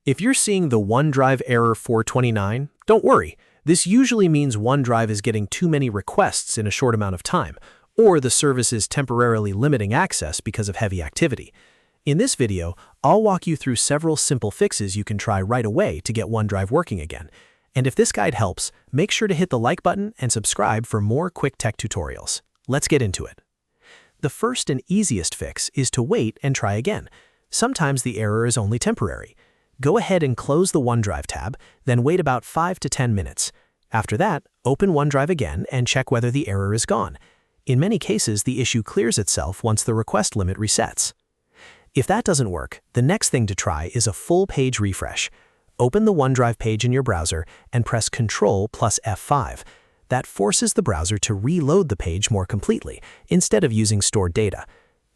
If you're seeing the OneDrive error 429, don't worry. This usually means OneDrive is getting too many requests in a short amount of time, or the service is temporarily limiting access because of heavy activity. In this video, I'll walk you through several simple fixes you can try right away to get OneDrive working again. And if this guide helps, make sure to hit the like button and subscribe for more quick tech tutorials. Let's get into it. The first and easiest fix is to wait and try again. Sometimes the error is only temporary. Go ahead and close the OneDrive tab, then wait about 5 to 10 minutes. After that, open OneDrive again and check whether the error is gone. In many cases, the issue clears itself once the request limit resets. If that doesn't work, the next thing to try is a full page refresh. Open the OneDrive page in your browser and press Ctrl plus F5. That forces the browser to reload the page more completely, instead of using stored data.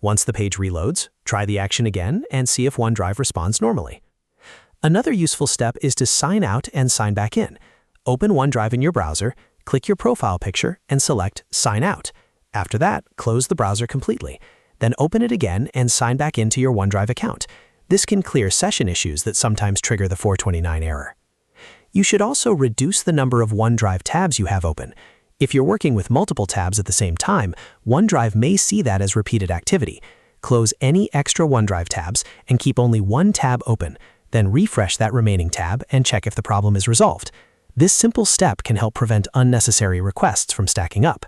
Once the page reloads, try the action again and see if OneDrive responds normally. Another useful step is to sign out and sign back in. Open OneDrive in your browser, click your profile picture, and select Sign Out. After that, close the browser completely. Then open it again and sign back into your OneDrive account. This can clear session issues that sometimes trigger the 429 error. You should also reduce the number of OneDrive tabs you have open. If you're working with multiple tabs at the same time, OneDrive may see that as repeated activity. Close any extra OneDrive tabs and keep only one tab open. Then refresh that remaining tab and check if the problem is resolved. This simple step can help prevent unnecessary requests from stacking up.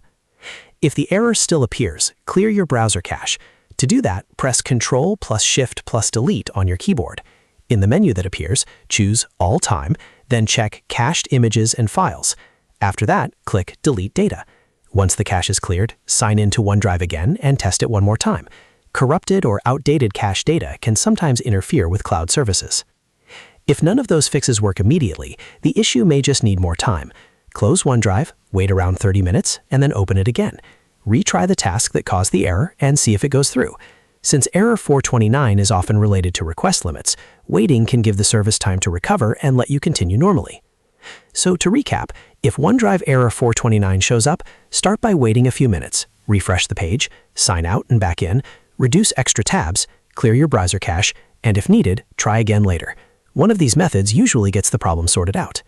If the error still appears, clear your browser cache. To do that, press Ctrl plus Shift plus Delete on your keyboard. In the menu that appears, choose All Time, then check Cached Images and Files. After that, click Delete Data. Once the cache is cleared, sign in to OneDrive again and test it one more time. Corrupted or outdated cache data can sometimes interfere with cloud services. If none of those fixes work immediately, the issue may just need more time. Close OneDrive, wait around 30 minutes, and then open it again. Retry the task that caused the error and see if it goes through. Since error 429 is often related to request limits, waiting can give the service time to recover and let you continue normally. So to recap, if OneDrive error 429 shows up, start by waiting a few minutes, refresh the page, sign out and back in, reduce extra tabs, clear your browser cache, and if needed, try again later. One of these methods usually gets the problem sorted out.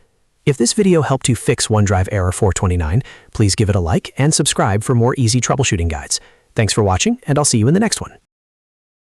If this video helped you fix OneDrive error 429, please give it a like and subscribe for more easy troubleshooting guides. Thanks for watching, and I'll see you in the next one.